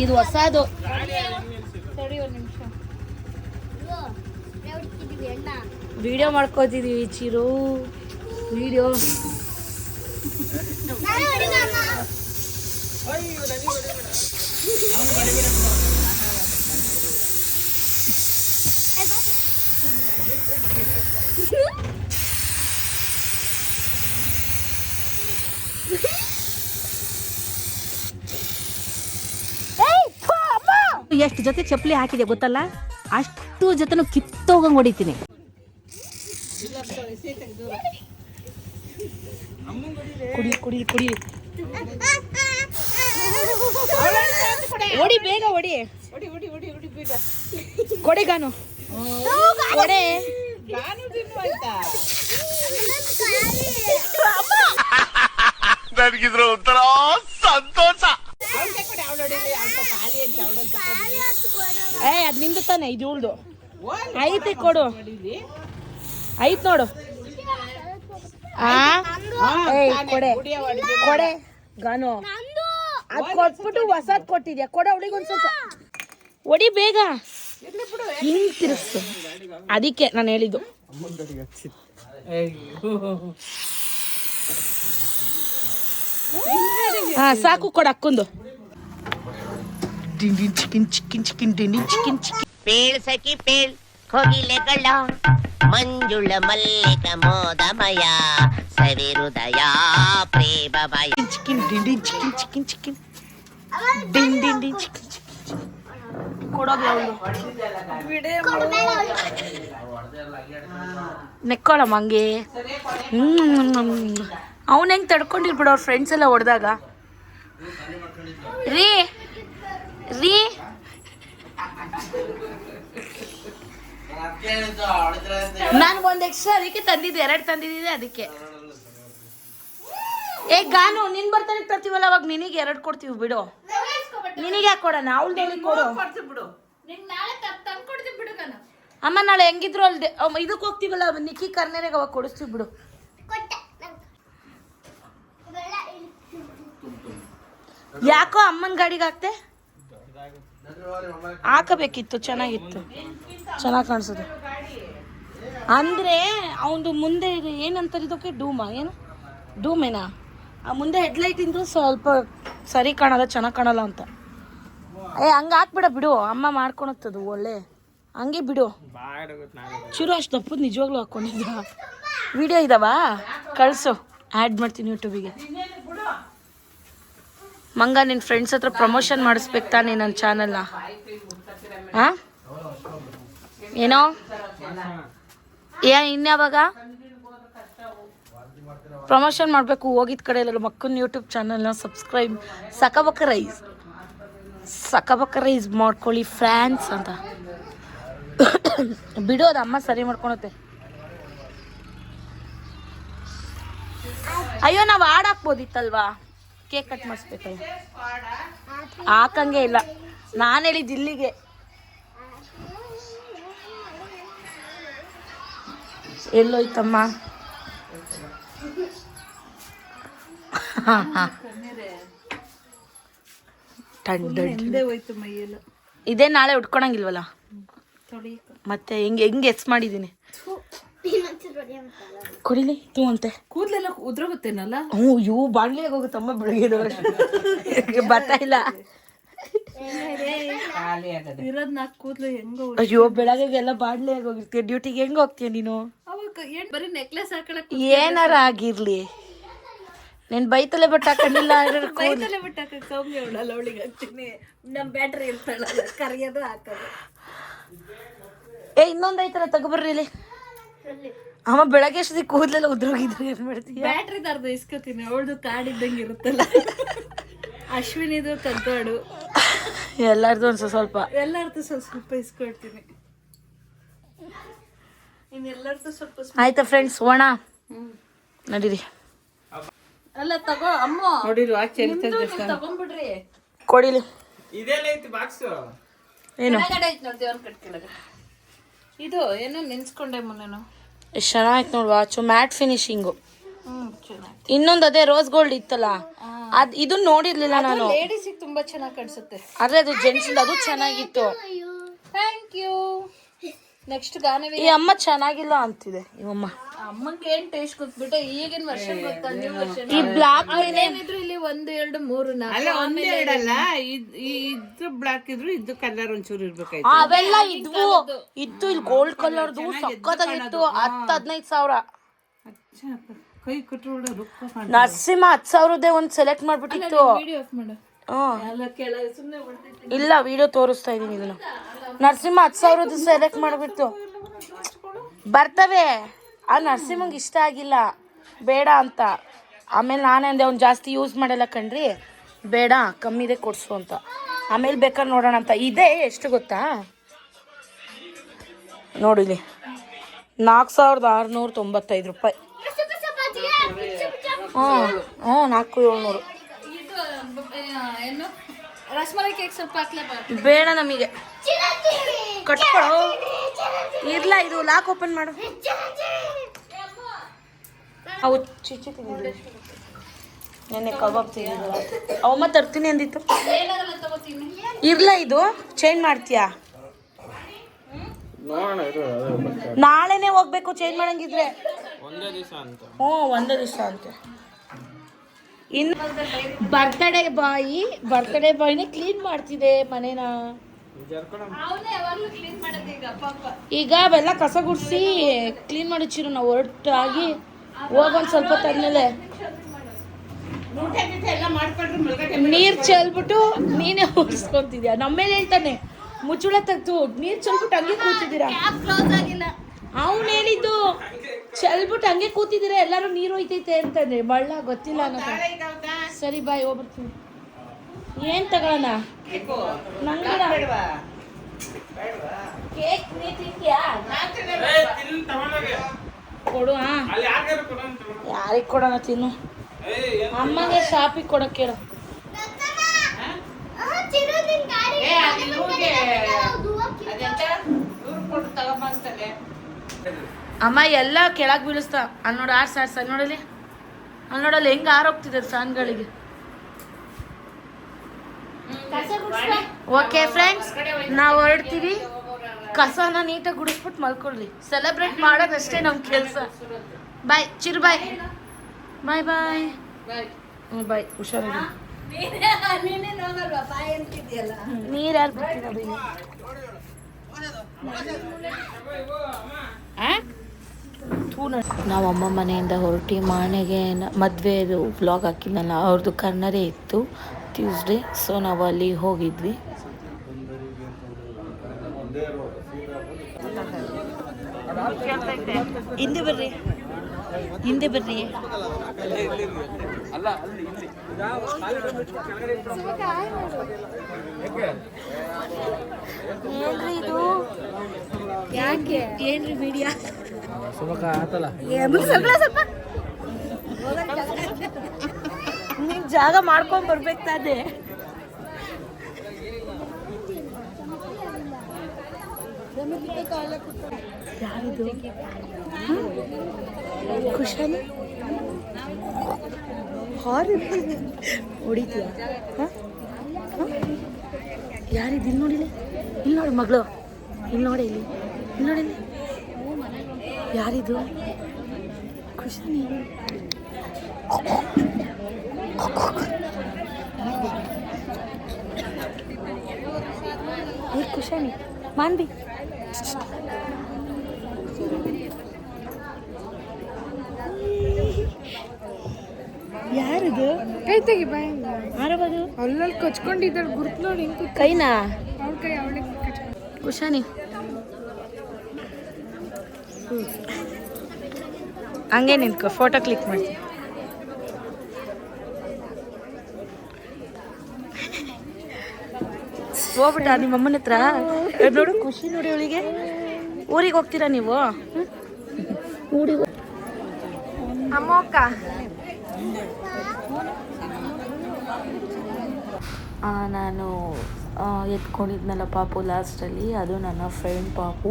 ಇದು ಹೊಸದು. Video ಮಾಡ್ಕೋತಿದೀವಿ Chiru. Video ಎಷ್ಟು ಜೊತೆ ಚಪ್ಪಲಿ ಹಾಕಿದೆ ಗೊತ್ತಲ್ಲ, ಅಷ್ಟು ಜೊತೆನೂ ಕಿತ್ತೋಗಂಗ್ ಹೊಡಿತೀನಿ. ಕುಡಿ ಕುಡಿ ಕುಡಿ ಹೊಡಿ ಬೇಗ ಹೊಡಿ. ಕೊಡೆ ಗಾನು ಕೊಡೆ. ನನಗಿದ್ರು ಒಂಥರ ಸಂತೋಷ. ಅದ್ ನಿಂದು ತಾನೆ, ಇದು ಉಳ್ದು ಐತೆ ಕೊಡು. ಐತ್ ನೋಡು. ಕೊಡೆ ಕೊಡೆ ಗಾನು. ಅದ್ ಕೊಟ್ಬಿಟ್ಟು ಹೊಸದ್ ಕೊಟ್ಟಿದ್ಯಾ, ಕೊಡ ಅವಳಿಗೆ ಒಂದ್ ಸ್ವಲ್ಪ ಹೊಡಿ ಬೇಗ. ಹಿಂಗ್ ತಿರ್ಸ್ತು, ಅದಕ್ಕೆ ನಾನು ಹೇಳಿದ್ದು. ಹಾ ಸಾಕು, ಕೊಡ ಅಕ್ಕೊಂದು. ಚಿಕಿನ್ ಚಿಕಿನ್ ಚಿಕಿನ್ ಚಿಕಿನ್ ಚಿಕಿನ್ ಚಿಕಿನ್. ಪೇಳ್ ಸಖಿ ಪೇಳ್ ಕೋಗಿಲೆಗಳ ಮಂಜುಳ ಮಲ್ಲಿಕ ಮೋದಮಯ ಸವಿರುದಯ ಪ್ರೇಮಮಯ. ಚಿಕಿನ್ ಡಿಂಡಿ ಚಿಕಿನ್ ಚಿಕಿನ್ ಚಿಕಿನ್ ಡಿಂಡಿ ಡಿಂಡಿ ಚಿಕಿನ್ ಚಿಕಿನ್. ಕೊಡೋದು ನೆಕ್ಕೊಳ್ಳಮ್ಮ ಹಂಗೆ. ಅವನ ಹೆಂಗ್ ತಡ್ಕೊಂಡಿರ್ಬಿಡು ಅವ್ರ ಫ್ರೆಂಡ್ಸ್ ಎಲ್ಲ ಹೊಡೆದಾಗ. ರೀ ರೀ ನನ್ಗೊಂದು ಎಕ್ಸ್ಟ್ರಾ ಅದಕ್ಕೆ ತಂದಿದ್ದೆ, 2 ತಂದಿದ್ದೆ ಅದಕ್ಕೆ. ಗಾನು ನಿನ್ ಬರ್ತಾನೆ ತರ್ತೀವಲ್ಲ, ಅವಾಗ ನಿನಗೆ 2 ಕೊಡ್ತೀವಿ ಬಿಡು. ನಿನಗೆ ಯಾಕೆ ಕೊಡೋಣ, ಅವಳು ಕೊಡು. ಅಮ್ಮ ನಾಳೆ ಹೆಂಗಿದ್ರು ಅಲ್ಲಿ ಇದಕ್ಕೆ ಹೋಗ್ತೀವಲ್ಲ, ನಿಕ್ಕಿ ಕರ್ನೇರೆಗೆ ಅವಾಗ ಕೊಡಿಸ್ತೀವಿ ಬಿಡು. ಯಾಕೋ ಅಮ್ಮನ ಗಾಡಿಗೆ ಹಾಕ್ತೆ, ಹಾಕಬೇಕಿತ್ತು, ಚೆನ್ನಾಗಿತ್ತು, ಚೆನ್ನಾಗಿ ಕಾಣಿಸೋದು. ಅಂದ್ರೆ ಅವನು ಮುಂದೆ ಏನಂತಾರೆ ಇದಕ್ಕೆ, ಡೂಮಾ ಏನು ಡೂಮೇನಾ, ಆ ಮುಂದೆ ಹೆಡ್ಲೈಟ್ ಇಂದ ಸ್ವಲ್ಪ ಸರಿ ಕಾಣಲ್ಲ, ಚೆನ್ನಾಗಿ ಕಾಣಲ್ಲ ಅಂತ. ಹಂಗೆ ಹಾಕ್ಬಿಡ ಬಿಡು, ಅಮ್ಮ ಮಾಡ್ಕೊಳತ್ತದು ಒಳ್ಳೆ, ಹಂಗೆ ಬಿಡು. ಚಿರು ಅಷ್ಟು ತಪ್ಪದು ನಿಜವಾಗ್ಲೂ ಹಾಕ್ಕೊಂಡಿದ್ದ. ವಿಡಿಯೋ ಇದಾವ ಕಳಿಸು, ಆ್ಯಡ್ ಮಾಡ್ತೀನಿ ಯೂಟ್ಯೂಬಿಗೆ. ಮಂಗ ನಿನ್ನ ಫ್ರೆಂಡ್ಸ್ ಹತ್ರ ಪ್ರಮೋಷನ್ ಮಾಡಿಸ್ಬೇಕು ತಾನೆ ನನ್ನ ಚಾನಲ್ನ. ಹಾಂ ಏನೋ ಇನ್ಯಾವಾಗ ಪ್ರಮೋಷನ್ ಮಾಡಬೇಕು, ಹೋಗಿದ್ದ ಕಡೆ ಎಲ್ಲ ಮಕ್ಕನ ಯೂಟ್ಯೂಬ್ ಚಾನಲ್ನ ಸಬ್ಸ್ಕ್ರೈಬ್ ಸಕಬಕ ರೈಸ್ ಮಾಡ್ಕೊಳ್ಳಿ ಫ್ಯಾನ್ಸ್ ಅಂತ. ಬಿಡೋದು ಅಮ್ಮ ಸರಿ ಮಾಡ್ಕೊಳತ್ತೆ. ಅಯ್ಯೋ ನಾವು ಹಾಕ್ಬೋದಿತ್ತಲ್ವಾ, ಕೇಕ್ ಕಟ್ ಮಾಡಿಸ್ಬೇಕಲ್ಲ. ಹಾಕಂಗೆ ಇಲ್ಲ, ನಾನು ಹೇಳಿದ್ದು ಇಲ್ಲಿಗೆ. ಎಲ್ಲೋಯ್ತಮ್ಮ? ಇದೇ ನಾಳೆ ಉಟ್ಕೊಳಂಗಿಲ್ವಲ್ಲ ಮತ್ತೆ. ಹೆಂಗೆ ಎಸ್ ಮಾಡಿದ್ದೀನಿ ಕುಡಿಲಿ ತೂ ಅಂತೆ. ಕೂದಲೆಲ್ಲ ಉದ್ರೋಗುತ್ತೇನಲ್ಲ. ಇವು ಬಾಣ್ಲಿಗೆ ಹೋಗುತ್ತಮ್ಮ, ಬೆಳಗ್ಗೆ ಬರ್ತಾ ಇಲ್ಲ. ಕೂದಲು ಹೆಂಗೋ. ಅಯ್ಯೋ ಬೆಳಗ್ಗೆಲ್ಲ ಬಾಡ್ಲಿ ಆಗೋಗಿರ್ತೀಯ, ಡ್ಯೂಟಿಗೆ ಹೆಂಗ್ ಹೋಗ್ತೀಯ ನೀನು? ಬರೀ ನೆಕ್ಲೆಸ್ ಹಾಕೊಳಕ್ ಏನಾರ ಆಗಿರ್ಲಿ, ನೀನ್ ಬೈತಲೆ ಬಟ್ ಹಾಕೊಂಡಿಲ್ಲ. ಬೈತಲೆ ಬಟ್ ಹಾಕಕ್ ಸೌಮ್ಯ ಅವಳಲ್ಲ, ಅವಳಿಗೆ ಹಾಕ್ತೀನಿ. ನಮ್ ಬ್ಯಾಟ್ರಿ ಇರ್ತಾಳಲ್ಲ, ಕರಿಯೋದು ಹಾಕೋದು. ಇನ್ನೊಂದ್ ಐತರ ತಗೋಬರ್ರಿ ಇಲ್ಲಿ. ಅಮ್ಮ ಬೆಳಗ್ಗೆ ಅಷ್ಟೊತ್ತಿಗೆ ಕೂದಲೆಲ್ಲ ಉದ್ರೋಗಿದ್ರೆ ಏನ್ ಮಾಡ್ತೀಯ? ಬ್ಯಾಟ್ರಿ ಅರ್ಧ ಇಸ್ಕೊತೀನಿ, ಅವಳದು ಕಾಡಿದ್ದಂಗೆ ಇರುತ್ತಲ್ಲ. ಅಶ್ವಿನಿದು ಕಗ್ಗಾಡು ಎಲ್ಲಾರ್ದು ಒಂದ್ ಸ್ವಲ್ಪ, ಎಲ್ಲಾರ್ದು ಸ್ವಲ್ಪ ಇಸ್ಕೊಳ್ತೀನಿ. ಇನ್ನೆಲ್ಲರ್ದು ಸ್ವಲ್ಪ. ಆಯ್ತಾ ಫ್ರೆಂಡ್ಸ್, ಹೋಣ ನಡೀರಿ. ಅಲ್ಲ ತಗೋ ಅಮ್ಮ, ತಗೊಂಡ್ಬಿಡ್ರಿ. ಕೊಡಿಲಿ. ಏನು ಇದು ಏನೋ ನೆನ್ಸ್ಕೊಂಡೆ ಮೊನ್ನೆ. ಎಷ್ಟು ಚೆನ್ನಾಗಿತ್ತು ನೋಡಿ ವಾಚು, ಮ್ಯಾಟ್ ಫಿನಿಶಿಂಗು. ಇನ್ನೊಂದು ಅದೇ ರೋಸ್ ಗೋಲ್ಡ್ ಇತ್ತಲ್ಲ, ಇದನ್ನ ನೋಡಿರ್ಲಿಲ್ಲ ನಾನು. ಲೇಡೀಸಿಗೆ ತುಂಬಾ ಚೆನ್ನಾಗಿ ಕಾಣಿಸುತ್ತೆ. ಆದ್ರೆ ಅದು ಜೆಂಟ್ಸ್ ಅದು ಚೆನ್ನಾಗಿತ್ತು. Thank you. ನೆಕ್ಸ್ಟ್ ಗಾನವಿ. ಈ ಅಮ್ಮ ಚೆನ್ನಾಗಿಲ್ಲ ಅಂತಿದೆ ಇವಮ್ಮ. ಅಮ್ಮಂಗೆ ಏನ್ ಟೇಸ್ಟ್ ಗೊತ್ಬಿಟ್ಟು ಈಗಿನ ವರ್ಷನ್ ಗೊತ್ತಾ ನ್ಯೂ ವರ್ಷನ್. ಈ ಬ್ಲಾಕ್ ಏನಿದ್ರು ಇಲ್ಲಿ 1 2 3 4 ಅಲ್ಲ ಒಂದೆರಡಲ್ಲ ಇದು ಬ್ಲಾಕ್ ಇದ್ರು ಇದು ಕಲರ್ ಒಂಚೂರು ಇರ್ಬೇಕಾಯ್ತು. ಅವೆಲ್ಲ ಇದ್ವು ಇತ್ತು. ಇಲ್ಲಿ ಗೋಲ್ಡ್ ಕಲರ್ದು ಸಕ್ಕತ್ತಾಗಿತ್ತು. 10-15 ಸಾವಿರ. ಕೈ ಕಟ್ಟೋಡ ರೊಕ್ಕ ನರಸಿಂಹ 10,000ದೇ ಒಂದ್ ಸೆಲೆಕ್ಟ್ ಮಾಡ್ಬಿಟ್ಟಿತ್ತು. ವಿಡಿಯೋ ಆಫ್ ಮಾಡು. ಎಲ್ಲ ಕೆಳಗೆ ಸುಮ್ಮನೆ ಹೊಡ್ತಿತ್ತು. ಇಲ್ಲ ವಿಡಿಯೋ ತೋರಿಸ್ತಾ ಇದೀನಿ ಇದನ್ನ. ನರಸಿಂಹ 10,000ದು ಸೆಲೆಕ್ಟ್ ಮಾಡ್ಬಿಟ್ಟು ಬರ್ತವೆ. ಆ ನರಸಿಂಹಂಗೆ ಇಷ್ಟ ಆಗಿಲ್ಲ, ಬೇಡ ಅಂತ. ಆಮೇಲೆ ನಾನೇ ಅಂದೆ ಅವ್ನು ಜಾಸ್ತಿ ಯೂಸ್ ಮಾಡಲ್ಲ ಕಣ್ರಿ, ಬೇಡ ಕಮ್ಮಿದೆ ಕೊಡ್ಸು ಅಂತ. ಆಮೇಲೆ ಬೇಕಾದ್ರೆ ನೋಡೋಣ ಅಂತ. ಇದೆ ಎಷ್ಟು ಗೊತ್ತಾ ನೋಡಿಲಿ, 4,695 ರೂಪಾಯಿ. ಹ್ಞೂ 4,700. ಇದು ಏನು ರಸಮಲೈ ಕೇಕ್ ಸ್ವಲ್ಪ ಹಾಕ್ಲೇಬಾರ್ದು. ಬೇಡ ನಮಗೆ, ಕಟ್ಕೊಡು. ಇರ್ಲ ಇದು ಲಾಕ್ ಓಪನ್ ಮಾಡು. ಅವು ಚಿಚ್ಚಿ ತಿಂದಿದ್ವಿ ನೆನ್ನೆ, ಕಬಾಬ್ ತಿಂದಿದ್ವಿ. ಅವಮ್ಮ ತರ್ತೀನಿ ಅಂದಿತ್ತು. ಏನಾಗಲ್ಲ ತಗೋತೀನಿ. ಇರ್ಲ ಇದು ಚೇಂಜ್ ಮಾಡ್ತೀಯಾ? ನಾಳೆನೆ ಹೋಗ್ಬೇಕು ಚೇಂಜ್ ಮಾಡಂಗಿದ್ರೆ. ಹ್ಞೂ ಒಂದೇ ದಿವಸ ಅಂತೆ. ಇನ್ನು ಬರ್ತ್ಡೇ ಬಾಯ್ನೇ ಕ್ಲೀನ್ ಮಾಡ್ತಿದೆ ಮನೇನ. ಅವನೇ ಯಾವಾಗ್ಲೂ ಕ್ಲೀನ್ ಮಾಡೋದು ಈಗ ಪಾಪ. ಈಗ ಅವೆಲ್ಲ ಕಸ ಗುಡಿಸಿ ಕ್ಲೀನ್ ಮಾಡಿಚ್ಚಿರು. ನಾವು ಹೊರಟಾಗಿ ಹೋಗೊಂದು ಸ್ವಲ್ಪ ತಂದ್ಮೇಲೆ ನೀರು ಚೆಲ್ಬಿಟ್ಟು ನೀನೇ ಹೊರಿಸ್ಕೊಂತಿದ್ಯಾ. ನಮ್ಮೇಲೆ ಹೇಳ್ತಾನೆ ಮುಚ್ಚುಳ ತೆಗ್ದು ನೀರು ಚೆಲ್ಬಿಟ್ಟು ಹಂಗೆ ಕೂತಿದ್ದೀರಾ. ಕ್ಲೋಸ್ ಆಗಿಲ್ಲ. ಅವ್ನು ಹೇಳಿದ್ದು ಚೆಲ್ಬಿಟ್ಟು ಹಂಗೆ ಕೂತಿದ್ದೀರಾ, ಎಲ್ಲರೂ ನೀರು ಹೋಯ್ತೈತೆ ಅಂತಂದ್ರೆ. ಮಳ್ಳ ಗೊತ್ತಿಲ್ಲ ಅನ್ನೋದು. ಸರಿ ಬಾಯ್ ಹೋಗ್ಬರ್ತೀನಿ. ಏನ್ ತಗೊಳ್ಳೋಣ? ನಂಗೆ ಕೇಕ್ ನೀ ತಿಂತ್ಯಾ? ಕೊಡು. ಯಾರಿಗೆ ಕೊಡೋಣ? ತಿನ್ನು. ಅಮ್ಮಗೆ ಶಾಪಿಗೆ ಕೊಡಕ್ಕೆ ಹೇಳು. ಅಮ್ಮ ಎಲ್ಲ ಕೆಳಗೆ ಬೀಳಿಸ್ತಾ. ಅಲ್ಲಿ ನೋಡಿ ಆರ್ಸ್ ಅಲ್ಲಿ ನೋಡಲಿ, ಅಲ್ಲಿ ನೋಡಲ್ಲಿ ಹೆಂಗೆ ಆರೋಗ್ತಿದೆ ಫ್ಯಾನ್ಗಳಿಗೆ. ಓಕೆ ಫ್ರೆಂಡ್ಸ್, ನಾವು ಹೊರಡ್ತೀವಿ. ಕಸನ ನೀಟಾಗಿ ಗುಡಿಸ್ಬಿಟ್ಟು ಮಲ್ಕೊಳ್ಳಿ. ಸೆಲೆಬ್ರೇಟ್ ಮಾಡೋದಷ್ಟೇ ನಮ್ಮ ಕೆಲಸ. ಬಾಯ್ ಚಿರು, ಬಾಯ್ ಬಾಯ್ ಬಾಯ್ ಬಾಯ್. ಹುಷಾರಾಗಿ. ನೀನೇ ನೋಡಲ್ವಾ ಬಾಯ್ ಅಂತಿದ್ಯಲ್ಲ. ನೀರು ಯಾರು ಬಿಟ್ಟಿರೋದು? ನಾವು ಅಮ್ಮ ಮನೆಯಿಂದ ಹೊರಟಿ ಮಾಣೆಗೆ ಮದುವೆದು ವ್ಲಾಗ್ ಹಾಕಿದ್ನಲ್ಲ, ಅವ್ರದ್ದು ಕರ್ನರೇ ಇತ್ತು ಟ್ಯೂಸ್ಡೇ. ಸೊ ನಾವು ಅಲ್ಲಿ ಹೋಗಿದ್ವಿ. ಹಿಂದೆ ಬರ್ರಿ, ಹಿಂದೆ ಬರ್ರಿ. ಏನ್ರಿ ಇದು? ಯಾಕೆ ಏನ್ರಿ ಮೀಡಿಯಾ? ನೀನ್ ಜಾಗ ಮಾಡ್ಕೊಂಡ್ ಬರ್ಬೇಕು ತಾನೆ. ಯಾರಿದು? ಖುಷಾಲಿ ಹೊಡಿತೀಯ? ಯಾರಿದ್ದು? ಇಲ್ಲಿ ನೋಡಿಲಿ, ಇಲ್ಲಿ ನೋಡಿ ಮಗಳು, ಇಲ್ಲಿ ನೋಡಿ, ಇಲ್ಲಿ ಇಲ್ಲಿ ನೋಡಿ. ಯಾರಿದು? ಖುಷಾಲಿ. ಖುಷಾಲಿ ಮಾನ್ಬಿ. ಯಾರಿದು? ಕೈ ತೆಗಿ ಬಾಯ್. ಯಾರದು? ಅಲ್ಲಲ್ಲಿ ಕಚ್ಕೊಂಡಿದ್ದಾಳೆ ಗುರುತು ನೋಡಿ. ಕೈನಾ? ಅವ್ಳ ಕೈ ಅವಳೆ ಖುಷಾನಿ ಹಂಗೆ ನಿಂತ್ಕೊ, ಫೋಟೋ ಕ್ಲಿಕ್ ಮಾಡ್ತೀನಿ. ಹೋಗ್ಬಿಟ್ಟ ನಿಮ್ಮ ಅಮ್ಮನ ಹತ್ರ? ನೋಡು ಖುಷಿ ನೋಡಿ ಅವಳಿಗೆ. ಊರಿಗೆ ಹೋಗ್ತೀರಾ ನೀವು? ಊರಿಗೆ ಅಮ್ಮಕ್ಕ. ನಾನು ಎತ್ಕೊಂಡಿದ್ನಲ್ಲ ಪಾಪು ಲಾಸ್ಟಲ್ಲಿ, ಅದು ನನ್ನ ಫ್ರೆಂಡ್ ಪಾಪು.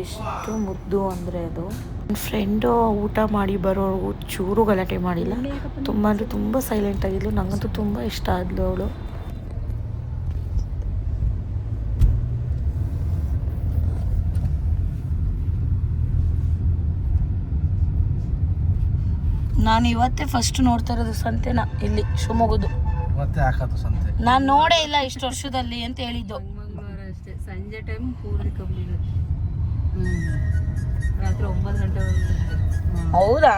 ಎಷ್ಟು ಮುದ್ದು ಅಂದರೆ ಅದು. ನನ್ನ ಫ್ರೆಂಡು ಊಟ ಮಾಡಿ ಬರೋರು ಚೂರು ಗಲಾಟೆ ಮಾಡಿಲ್ಲ. ತುಂಬ ಅಂದರೆ ತುಂಬ ಸೈಲೆಂಟ್ ಆಗಿದ್ಲು. ನನಗಂತೂ ತುಂಬ ಇಷ್ಟ ಆದ್ಲು ಅವಳು. ನಾನು ಇವತ್ತೇ ಫಸ್ಟ್ ನೋಡ್ತಾ ಇರೋದು ಸಂತೆನ ಇಲ್ಲಿ ಶಿವಮೊಗ್ಗದ್ದು. ಮತ್ತೆ ಹಾಕೋದು ಸಂತೆ. ನಾನು ನೋಡೇ ಇಲ್ಲ ಇಷ್ಟು ವರ್ಷದಲ್ಲಿ ಅಂತ ಹೇಳಿದ್ದು. ಮಂಗಳವಾರ ಅಷ್ಟೇ ಸಂಜೆ ಟೈಮ್ ಪೂರ್ತಿ ಕಮ್ಮಿ ಇರುತ್ತೆ. ರಾತ್ರಿ 9 ಗಂಟೆ ಹೌದಾ?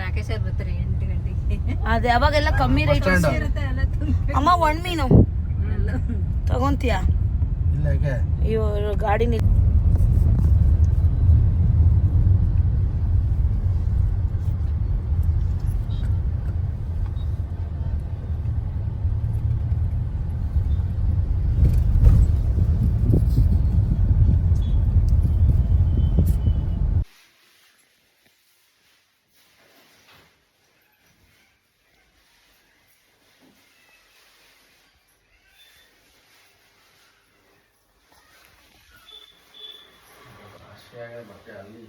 ರಾಕೇಶ್ ಅವ್ರು ಬರ್ತಾರೆ 8 ಗಂಟೆಗೆ. ಅದೇ ಅವಾಗೆಲ್ಲ ಕಮ್ಮಿ ರೇಟ್ ಇರುತ್ತೆ ಎಲ್ಲ ಅಮ್ಮ. ಒಣ ಮೀನು ತಗೊಂತೀಯಾ? ಇಲ್ಲ ಯಾಕೆ? ಇವ್ರು ಗಾಡಿ ಬಟ್ಟೆ ಅಲ್ಲಿ